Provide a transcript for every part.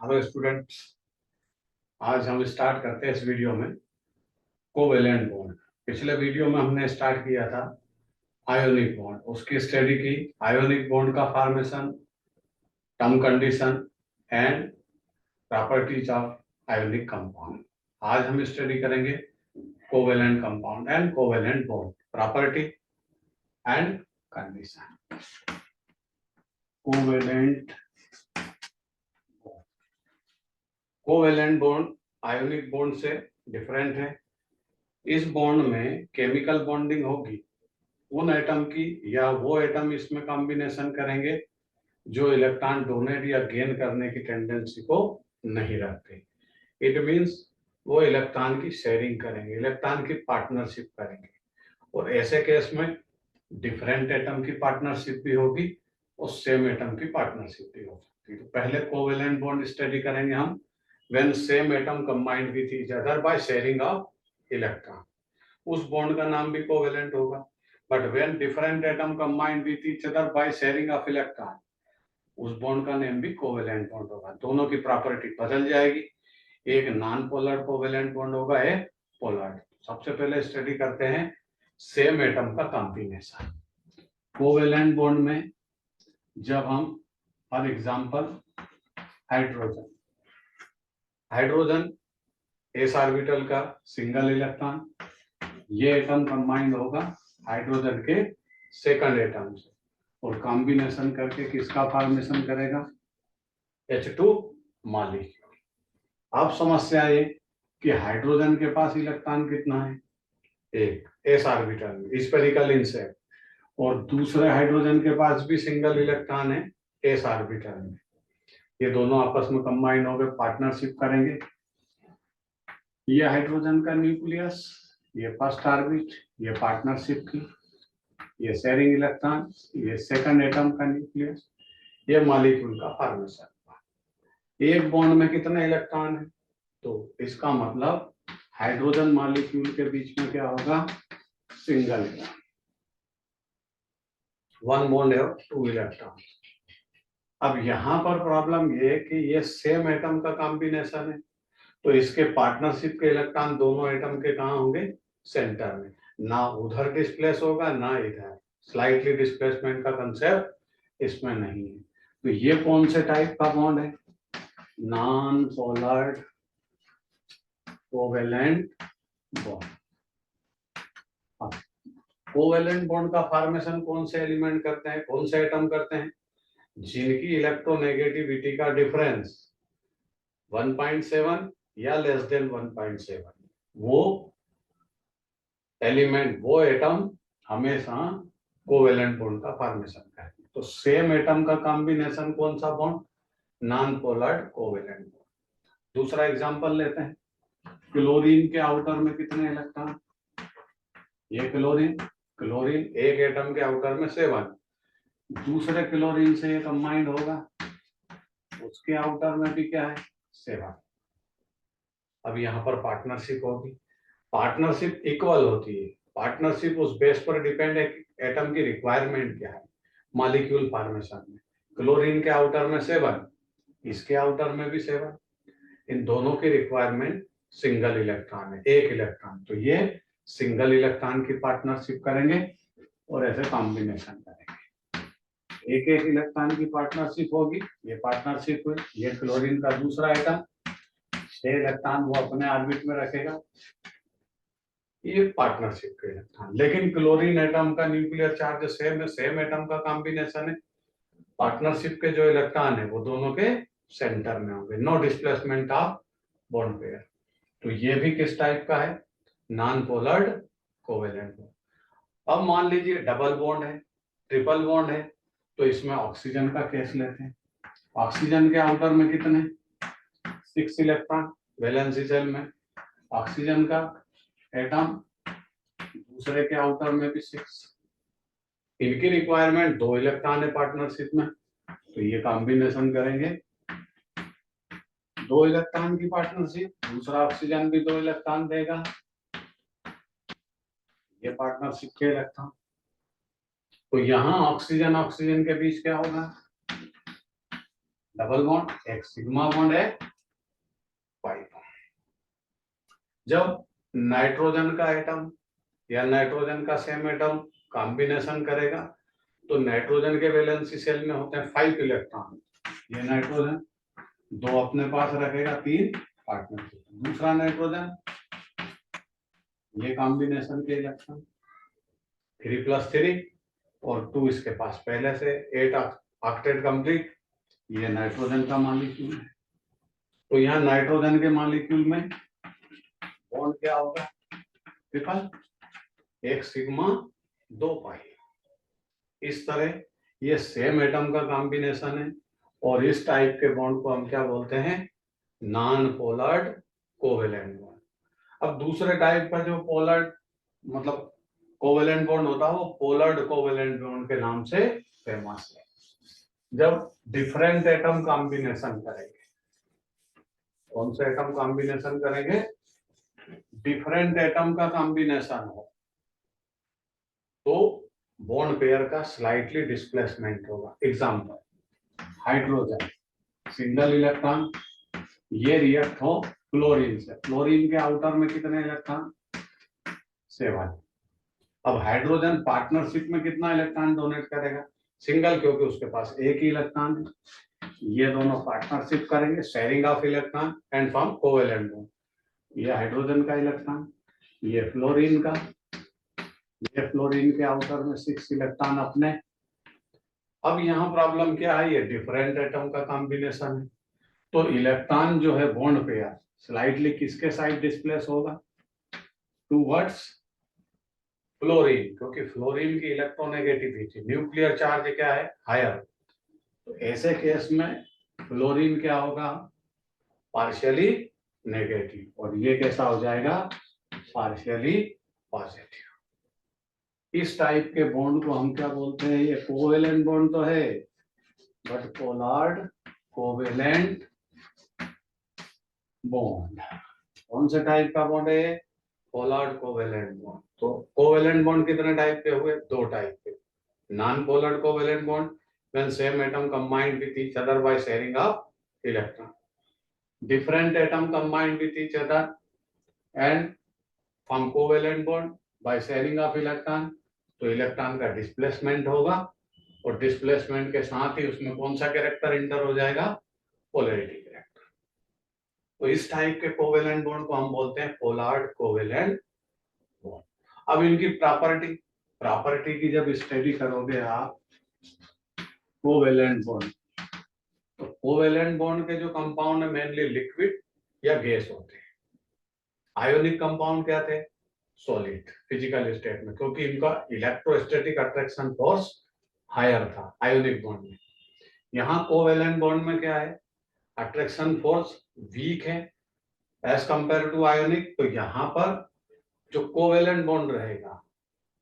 Hello students, आज हम start करते हैं इस वीडियो में कोवेलेंट बॉन्ड। पिछले वीडियो में हमने स्टार्ट किया था आयोनिक बॉन्ड, उसकी स्टडी की, आयोनिक बॉन्ड का formation, term condition and properties of ionic compound. आज हम स्टडी करेंगे covalent compound and covalent bond, property and condition. Covalent bond ionic bond से डिफरेंट है। इस बॉन्ड में केमिकल बॉन्डिंग होगी उन एटम की, या वो एटम इसमें कॉम्बिनेशन करेंगे जो इलेक्ट्रॉन डोनेट या गेन करने की टेंडेंसी को नहीं रखते। इट मींस वो इलेक्ट्रॉन की शेयरिंग करेंगे, इलेक्ट्रॉन की पार्टनरशिप करेंगे। और ऐसे केस में डिफरेंट एटम की पार्टनरशिप भी होगी और सेम एटम की पार्टनरशिप भी हो सकती है। तो पहले कोवेलेंट बॉन्ड स्टडी करेंगे हम when same atom combined with each other by sharing of electron. उस बॉन्ड का नाम भी कोवेलेंट होगा। But when different atom combined with each other by sharing of electron, उस बॉन्ड का नेम भी कोवेलेंट बॉन्ड होगा। दोनों की प्रॉपर्टी बदल जाएगी, एक नॉन पोलर कोवेलेंट बॉन्ड होगा, एक पोलर। सबसे पहले स्टडी करते हैं सेम एटम का कॉम्बिनेशन। कोवेलेंट बॉन्ड में जब हम for example hydrogen S orbital का सिंगल इलेक्ट्रॉन, ये एटम कंबाइंड होगा हाइड्रोजन के सेकंड एटम से और कॉम्बिनेशन करके किसका फॉर्मेशन करेगा, H2 मॉलिक्यूल। अब समस्या ये कि हाइड्रोजन के पास इलेक्ट्रॉन कितना है, एक एस ऑर्बिटल में स्फेरिकल इनसेट, और दूसरे हाइड्रोजन के पास भी सिंगल इलेक्ट्रॉन है एस ऑर्बिटल में। ये दोनों आपस में कंबाइन हो गए, पार्टनरशिप करेंगे। ये हाइड्रोजन का न्यूक्लियस, ये फर्स्ट ऑर्बिट, ये पार्टनरशिप की, ये शेयरिंग इलेक्ट्रॉन, ये सेकंड एटम का न्यूक्लियस, ये मॉलिक्यूल का फॉर्मेशन। एक बॉन्ड में कितने इलेक्ट्रॉन है, तो इसका मतलब हाइड्रोजन मॉलिक्यूल के बीच में क्या होगा, सिंगल इलेक्ट्रॉन, वन बॉन्ड है, टू इलेक्ट्रॉन। अब यहां पर प्रॉब्लम ये है कि ये सेम एटम का कॉम्बिनेशन है, तो इसके पार्टनरशिप के इलेक्ट्रॉन दोनों एटम के कहाँ होंगे, सेंटर में। ना उधर डिस्प्लेस होगा ना इधर, स्लाइटली डिस्प्लेसमेंट का कंसेप्ट इसमें नहीं है। तो ये कौन से टाइप का बॉन्ड है, non polar covalent bond. Covalent bond का फॉर्मेशन कौन से एलिमेंट करते हैं, कौन से एटम करते हैं, जिनकी इलेक्ट्रोनेगेटिविटी का डिफरेंस 1.7 या लेस देन 1.7, वो एलिमेंट, वो एटम हमेशा कोवेलेंट बॉन्ड का फॉर्मेशन करेंगे। तो सेम एटम का कॉम्बिनेशन कौन सा bond, non polar covalent bond. दूसरा एग्जांपल लेते हैं, क्लोरीन के आउटर में कितने इलेक्ट्रॉन, ये क्लोरीन एक एटम के आउटर में 7, दूसरे क्लोरीन से ये कंबाइंड होगा, उसके आउटर में भी क्या है, 7। अब यहाँ पर पार्टनरशिप होगी, पार्टनरशिप इक्वल होती है। पार्टनरशिप उस बेस पर डिपेंड है एटम की रिक्वायरमेंट क्या है मॉलिक्यूल फॉर्मेशन में। क्लोरीन के आउटर में 7, इसके आउटर में भी 7, इन दोनों की रिक्वायरमेंट सिंगल इलेक्ट्रॉन है, एक इलेक्ट्रॉन। तो ये सिंगल इलेक्ट्रॉन की पार्टनरशिप करेंगे और ऐसे कॉम्बिनेशन करेंगे, एक एक इलेक्ट्रॉन की पार्टनरशिप होगी। ये पार्टनरशिप हुई, ये क्लोरीन का दूसरा एटम 6 इलेक्ट्रॉन वो अपने ऑर्बिट में रखेगा, ये पार्टनरशिप के इलेक्ट्रॉन। लेकिन क्लोरीन एटम का न्यूक्लियर चार्ज सेम है, सेम एटम का कॉम्बिनेशन है, पार्टनरशिप के जो इलेक्ट्रॉन है वो दोनों के सेंटर में होंगे, no displacement of bond pair. तो ये भी किस टाइप का है, नॉन पोलर्ड कोवेलेंट बॉन्ड। अब मान लीजिए डबल बॉन्ड है, ट्रिपल बॉन्ड है, तो इसमें ऑक्सीजन का केस लेते हैं। ऑक्सीजन के आउटर में कितने, 6 इलेक्ट्रॉन, वैलेंसी शेल में ऑक्सीजन का एटम, दूसरे के आउटर में भी 6, इनकी रिक्वायरमेंट 2 इलेक्ट्रॉन है पार्टनरशिप में, तो ये कॉम्बिनेशन करेंगे, 2 इलेक्ट्रॉन की पार्टनरशिप, दूसरा ऑक्सीजन भी 2 इलेक्ट्रॉन देगा, ये पार्टनरशिप के इलेक्ट्रॉन। तो यहाँ ऑक्सीजन ऑक्सीजन के बीच क्या होगा, डबल बॉन्ड, एक सिग्मा बॉन्ड, एक पाई बॉन्ड। जब नाइट्रोजन का एटम या नाइट्रोजन का सेम एटम कॉम्बिनेशन करेगा तो नाइट्रोजन के वैलेंसी शेल में होते हैं 5 इलेक्ट्रॉन। ये नाइट्रोजन 2 अपने पास रखेगा, 3 पार्टनरशिप। दूसरा नाइट्रोजन, ये कॉम्बिनेशन के इलेक्ट्रॉन 3+3 और 2 इसके पास पहले से 8 ऑक्टेट कंप्लीट। ये नाइट्रोजन का मॉलिक्यूल है। तो यहाँ नाइट्रोजन के मॉलिक्यूल में बॉन्ड क्या होगा? ट्रिपल, एक सिग्मा 2 पाई। इस तरह ये सेम एटम का कॉम्बिनेशन है और इस टाइप के बॉन्ड को हम क्या बोलते हैं? Non Pollard covalent bond. अब दूसरे टाइप का जो पोलर्ड मतलब कोवेलेंट बॉन्ड होता है वो पोलर्ड कोवेलेंट बॉन्ड के नाम से फेमस है। जब डिफरेंट एटम कॉम्बिनेशन करेंगे, कौन सा एटम कॉम्बिनेशन करेंगे? डिफरेंट एटम का कॉम्बिनेशन हो तो बॉन्ड पेयर का स्लाइटली डिस्प्लेसमेंट होगा। एग्जांपल, हाइड्रोजन सिंगल इलेक्ट्रॉन, ये रिएक्ट हो क्लोरीन से। क्लोरीन के आउटर में कितने इलेक्ट्रॉन? 7। अब हाइड्रोजन पार्टनरशिप में कितना इलेक्ट्रॉन डोनेट करेगा? सिंगल, क्योंकि उसके पास एक ही इलेक्ट्रॉन है। ये दोनों पार्टनरशिप करेंगे, sharing of electron and form covalent bond. ये हाइड्रोजन का इलेक्ट्रॉन, ये फ्लोरीन का, ये फ्लोरीन के आउटर में 6 इलेक्ट्रॉन अपने। अब यहाँ प्रॉब्लम क्या है? ये डिफरेंट एटम का कॉम्बिनेशन है तो इलेक्ट्रॉन जो है बॉन्ड पेयर स्लाइटली किसके साइड डिस्प्लेस होगा? टूवर्ड्स फ्लोरीन, क्योंकि फ्लोरीन की इलेक्ट्रोनेगेटिविटी, न्यूक्लियर चार्ज क्या है? हायर। तो ऐसे केस में फ्लोरीन क्या होगा? पार्शियली नेगेटिव और ये कैसा हो जाएगा? Partially positive. इस टाइप के बॉन्ड को हम क्या बोलते हैं? ये कोवेलेंट बॉन्ड तो है बट पोलर्ड कोवेलेंट बॉन्ड। कौन से टाइप का बॉन्ड है? Pollard covalent bond. तो कोवेलेंट बॉन्ड कितने टाइप के हुए? 2 टाइप के। Non Pollard covalent bond when same atom combined with each other by sharing of electron. Different atom combined with each other and form covalent bond by sharing of electron. तो electron का displacement होगा और displacement के साथ ही उसमें कौन सा character inter हो जाएगा? Polarity character. तो इस टाइप के कोवेलेंट बॉन्ड को हम बोलते हैं पोलर्ड कोवेलेंट बॉन्ड। अब इनकी प्रॉपर्टी की जब स्टडी करोगे आप कोवेलेंट बॉन्ड, तो कोवेलेंट बॉन्ड के जो कंपाउंड है मेनली लिक्विड या गैस होते हैं। आयोनिक कंपाउंड क्या थे? सॉलिड फिजिकल स्टेट में, क्योंकि इनका इलेक्ट्रोस्टैटिक अट्रैक्शन फोर्स हायर था आयोनिक बॉन्ड में। यहाँ कोवेलेंट बॉन्ड में क्या है? अट्रैक्शन फोर्स वीक है एज कंपेयर टू आयोनिक। तो यहाँ पर जो कोवेलेंट बॉन्ड रहेगा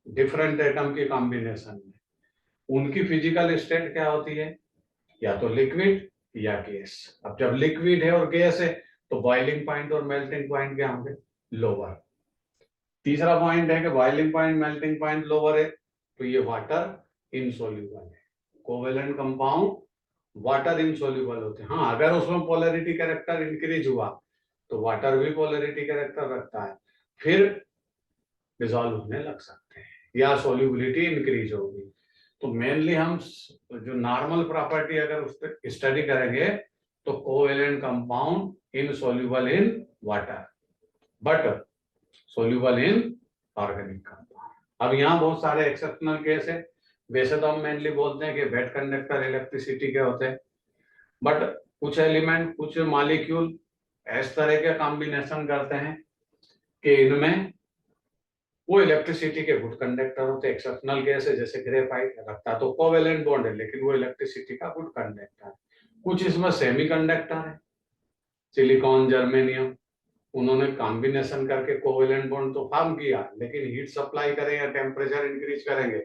डिफरेंट एटम के कॉम्बिनेशन में, उनकी फिजिकल स्टेट क्या होती है? या तो लिक्विड या गैस। अब जब लिक्विड है और गैस है तो बॉइलिंग पॉइंट और मेल्टिंग पॉइंट क्या होंगे? लोअर। तीसरा पॉइंट है कि boiling point melting point lower है तो ये वाटर इनसोल्यूबल है। कोवेलेंट कंपाउंड वाटर इनसोल्यूबल होते हैं। हाँ, अगर उसमें पोलैरिटी कैरेक्टर इंक्रीज हुआ तो वाटर भी पोलैरिटी कैरेक्टर रखता है, फिर डिसॉल्व होने लग सकते हैं या सोल्यूबिलिटी इंक्रीज होगी। तो मेनली हम जो नॉर्मल प्रॉपर्टी अगर उस पर स्टडी करेंगे तो covalent compound insoluble in water but soluble in organic compound. अब यहाँ बहुत सारे एक्सेप्शनल केस है। वैसे तो हम मेनली बोलते हैं कि वेट कंडक्टर इलेक्ट्रिसिटी के होते हैं, बट कुछ एलिमेंट कुछ मॉलिक्यूल इस तरह के कॉम्बिनेशन करते हैं कि इनमें वो इलेक्ट्रिसिटी के गुड कंडक्टर होते हैं। एक्सेप्शनल केस है जैसे ग्रेफाइट रखता तो कोवेलेंट बॉन्ड है लेकिन वो इलेक्ट्रिसिटी का गुड कंडक्टर है। कुछ इसमें सेमी कंडक्टर है, सिलिकॉन जर्मेनियम, उन्होंने कॉम्बिनेशन करके कोवेलेंट बॉन्ड तो फॉर्म किया लेकिन हीट सप्लाई करें या टेम्परेचर इंक्रीज करेंगे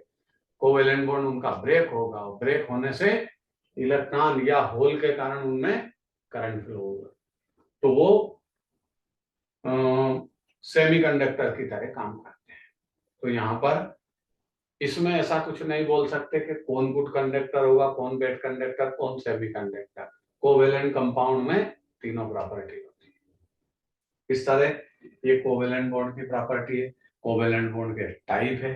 कोवेलेंट बॉन्ड उनका ब्रेक होगा। ब्रेक होने से इलेक्ट्रॉन या होल के कारण उनमें करंट फ्लो होगा तो वो सेमीकंडक्टर की तरह काम करते हैं। तो यहाँ पर इसमें ऐसा कुछ नहीं बोल सकते कि कौन गुड कंडक्टर होगा, कौन बैड कंडक्टर, कौन सेमीकंडक्टर। कोवेलेंट कंपाउंड में तीनों प्रॉपर्टी होती है। इस तरह ये कोवेलेंट बॉन्ड की प्रॉपर्टी है, कोवेलेंट बॉन्ड के टाइप है।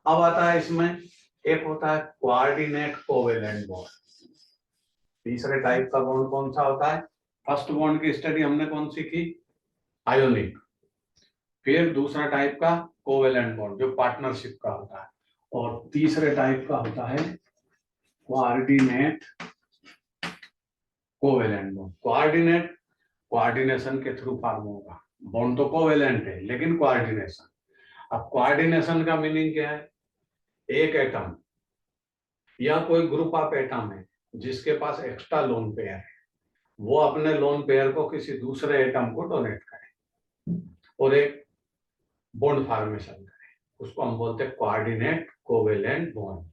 अब आता है इसमें एक होता है कोऑर्डिनेट कोवेलेंट बॉन्ड। तीसरे टाइप का बॉन्ड कौन सा होता है? फर्स्ट बॉन्ड की स्टडी हमने कौन सी की? आयोनिक। फिर दूसरा टाइप का कोवेलेंट बॉन्ड जो पार्टनरशिप का होता है, और तीसरे टाइप का होता है coordinate covalent bond. Coordinate coordination के थ्रू फॉर्म होगा, बॉन्ड तो कोवेलेंट है लेकिन कोऑर्डिनेशन। अब कोऑर्डिनेशन का मीनिंग क्या है? एक एटम या कोई ग्रुप ऑफ एटम है जिसके पास एक्स्ट्रा लोन पेयर है, वो अपने लोन पेयर को किसी दूसरे एटम को डोनेट करे और एक बॉन्ड फॉर्मेशन करे, उसको हम बोलते हैं कोऑर्डिनेट कोवेलेंट बॉन्ड।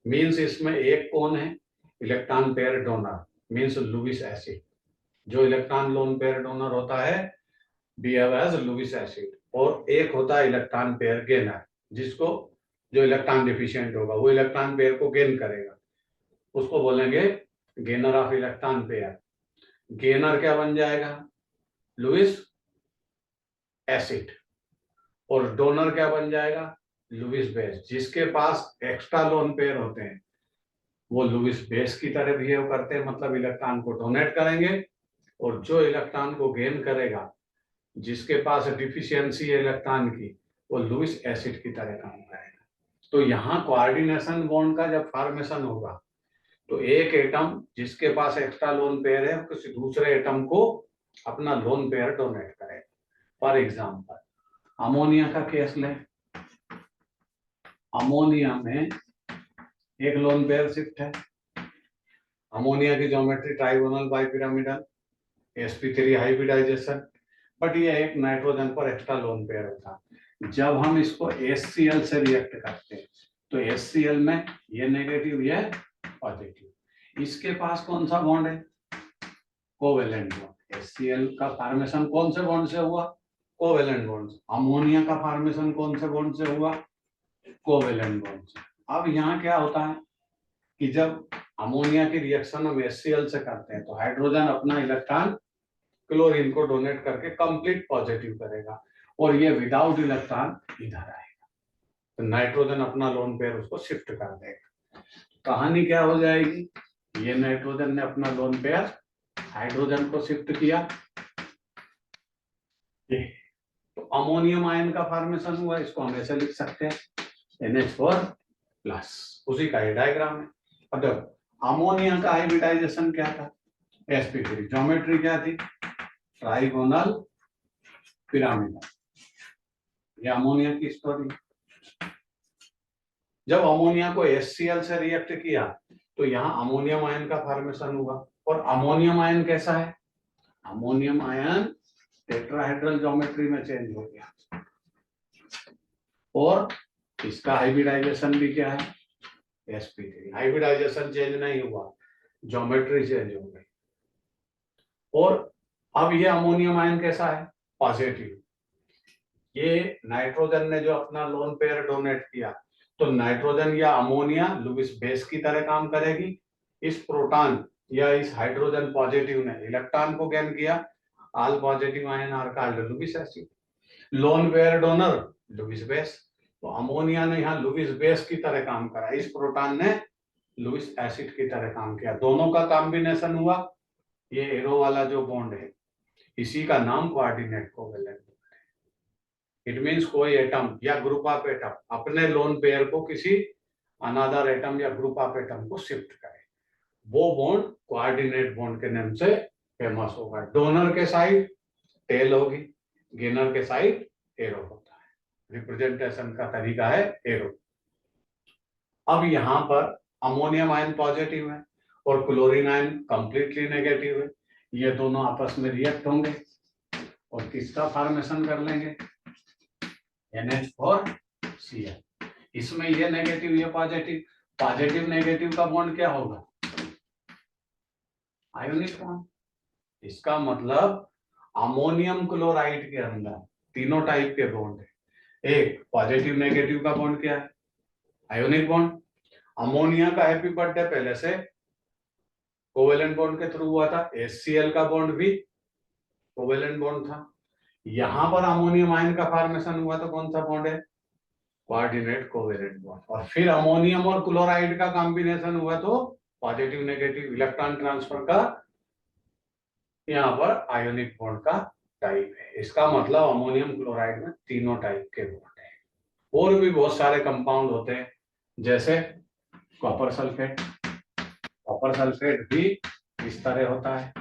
मींस इसमें एक कौन है? Electron pair donor, means Lewis acid. जो इलेक्ट्रॉन लोन पेयर डोनर होता है बिहेव एज लुईस एसिड, और एक होता है इलेक्ट्रॉन पेयर गेनर, जिसको जो इलेक्ट्रॉन डिफिशिएंट होगा वो इलेक्ट्रॉन पेयर को गेन करेगा, उसको बोलेंगे gainer of electron pair. Gainer क्या बन जाएगा? Lewis acid. और डोनर क्या बन जाएगा? Lewis base. जिसके पास एक्स्ट्रा लोन पेयर होते हैं वो लुईस बेस की तरह बिहेव करते हैं, मतलब इलेक्ट्रॉन को डोनेट करेंगे, और जो इलेक्ट्रॉन को गेन करेगा, जिसके पास डिफिशियंसी है इलेक्ट्रॉन की, वो लुईस एसिड की तरह काम करेगा। तो यहाँ कोऑर्डिनेशन बॉन्ड का जब फॉर्मेशन होगा तो एक एटम जिसके पास एक्स्ट्रा लोन पेयर है किसी दूसरे एटम को अपना लोन पेयर डोनेट करेगा। फॉर एग्जांपल अमोनिया का केस लें। अमोनिया में एक लोन पेयर शिफ्ट है। अमोनिया की geometry trigonal bipyramidal, sp3 hybridisation, but ये एक नाइट्रोजन पर एक्स्ट्रा लोन पेयर होता है। जब हम इसको HCl से रिएक्ट करते हैं तो HCl में ये नेगेटिव ये पॉजिटिव। इसके पास कौन सा बॉन्ड है? Covalent bond. HCl का फॉर्मेशन कौन से बॉन्ड से हुआ? Covalent bond. अमोनिया का फॉर्मेशन कौन से बॉन्ड से हुआ? कोवेलेंट बॉन्ड से। अब यहाँ क्या होता है कि जब अमोनिया की रिएक्शन हम HCl से करते हैं तो हाइड्रोजन अपना इलेक्ट्रॉन क्लोरीन को डोनेट करके कंप्लीट पॉजिटिव करेगा, और ये विदाउट इलेक्ट्रॉन इधर आएगा, तो नाइट्रोजन अपना लोन पेयर उसको शिफ्ट कर देगा। कहानी क्या हो जाएगी? ये नाइट्रोजन ने अपना लोन पेयर हाइड्रोजन को शिफ्ट किया, तो अमोनियम आयन का फॉर्मेशन हुआ। इसको हम ऐसे लिख सकते हैं NH4+, उसी का ये डायग्राम है। अब अमोनिया का हाइब्रिडाइजेशन क्या था? sp3। ज्योमेट्री क्या थी? Trigonal pyramidal. ये अमोनिया की स्टोरी। जब अमोनिया को HCl से रिएक्ट किया तो यहाँ अमोनियम आयन का फॉर्मेशन हुआ, और अमोनियम आयन कैसा है? अमोनियम आयन टेट्राहेड्रल ज्योमेट्री में चेंज हो गया, और इसका हाइब्रिडाइजेशन भी क्या है? sp3। हाइब्रिडाइजेशन चेंज नहीं हुआ, ज्योमेट्री चेंज हो गई। और अब ये अमोनियम आयन कैसा है? पॉजिटिव। ये नाइट्रोजन ने जो अपना लोन पेयर डोनेट किया, तो नाइट्रोजन या अमोनिया लुईस बेस की तरह काम करेगी। इस प्रोटॉन या इस हाइड्रोजन पॉजिटिव ने इलेक्ट्रॉन को गेन किया, all positive ion are called Lewis acid. Lone pair donor Lewis base, तो अमोनिया ने यहाँ लुईस बेस की तरह काम करा, इस प्रोटॉन ने लुईस एसिड की तरह काम किया, दोनों का कॉम्बिनेशन हुआ। ये एरो वाला जो बॉन्ड है इसी का नाम कोऑर्डिनेट कोवेलेंट। इट मींस कोई एटम या ग्रुप ऑफ एटम अपने लोन पेयर को किसी अनदर एटम या ग्रुप ऑफ एटम को शिफ्ट करे, वो बॉन्ड कोऑर्डिनेट बॉन्ड के नाम से फेमस होगा। डोनर के साइड टेल होगी, गेनर के साइड एरो होता है। रिप्रेजेंटेशन का तरीका है एरो। अब यहाँ पर अमोनियम आयन पॉजिटिव है और क्लोरीन आयन कंप्लीटली नेगेटिव है। ये दोनों आपस में रिएक्ट होंगे और किसका फॉर्मेशन कर लेंगे? NH4Cl। इसमें ये नेगेटिव ये पॉजिटिव, पॉजिटिव नेगेटिव का बॉन्ड क्या होगा? Ionic bond. इसका मतलब अमोनियम क्लोराइड के अंदर तीनों टाइप के बॉन्ड है। एक पॉजिटिव नेगेटिव का बॉन्ड क्या है? Ionic bond. अमोनिया का हैप्पी बर्थडे पहले से कोवेलेंट बॉन्ड के थ्रू हुआ था। HCl का बॉन्ड भी कोवेलेंट बॉन्ड था। यहां पर अमोनियम आयन का फॉर्मेशन हुआ तो कौन सा बॉन्ड है? Coordinate covalent bond. और फिर अमोनियम और क्लोराइड का कॉम्बिनेशन हुआ तो पॉजिटिव नेगेटिव इलेक्ट्रॉन ट्रांसफर का यहाँ पर आयोनिक बॉन्ड का टाइप है। इसका मतलब अमोनियम क्लोराइड में तीनों टाइप के बॉन्ड है। और भी बहुत सारे कंपाउंड होते हैं, जैसे कॉपर सल्फेट। कॉपर सल्फेट भी इस तरह होता है।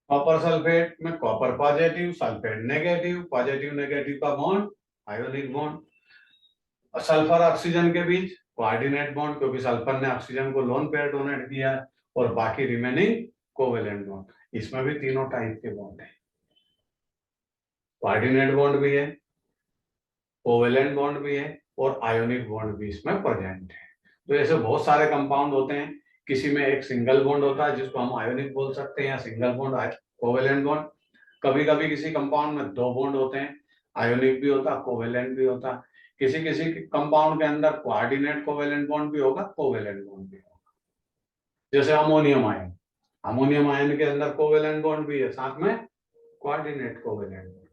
कॉपर सल्फेट में copper positive, sulphate negative, positive negative का bond ionic bond. Sulphur oxygen के बीच कोऑर्डिनेट बॉन्ड, क्योंकि सल्फर ने ऑक्सीजन को लोन पेयर डोनेट किया है, और बाकी रिमेनिंग कोवेलेंट बॉन्ड। इसमें भी तीनों टाइप के बॉन्ड है, कोऑर्डिनेट बॉन्ड भी है, कोवेलेंट बॉन्ड भी है, और आयोनिक बॉन्ड भी इसमें प्रेजेंट है। तो ऐसे बहुत सारे कंपाउंड होते हैं। किसी में एक सिंगल बॉन्ड होता है जिसको हम आयोनिक बोल सकते हैं, या सिंगल बॉन्ड कोवेलेंट बॉन्ड। कभी कभी किसी कंपाउंड में दो बॉन्ड होते हैं, आयोनिक भी होता है, कोवेलेंट भी होता है। किसी किसी कंपाउंड के अंदर कोऑर्डिनेट कोवेलेंट बॉन्ड भी होगा, कोवेलेंट बॉन्ड भी होगा। जैसे अमोनियम आयन, अमोनियम आयन के अंदर कोवेलेंट बॉन्ड भी है, साथ में कोऑर्डिनेट कोवेलेंट बॉन्ड।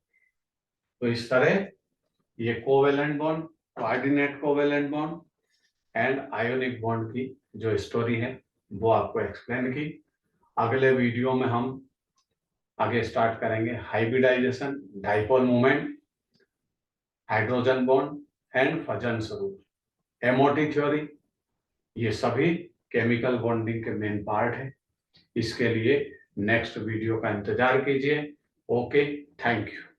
तो इस तरह ये covalent bond, coordinate covalent bond and ionic bond की जो स्टोरी है वो आपको एक्सप्लेन की। अगले वीडियो में हम आगे स्टार्ट करेंगे hybridisation, dipole movement, hydrogen bond and Fajans स्वरूप, एमओटी थ्योरी। ये सभी केमिकल बॉन्डिंग के मेन पार्ट है। इसके लिए नेक्स्ट वीडियो का इंतजार कीजिए। Okay, thank you.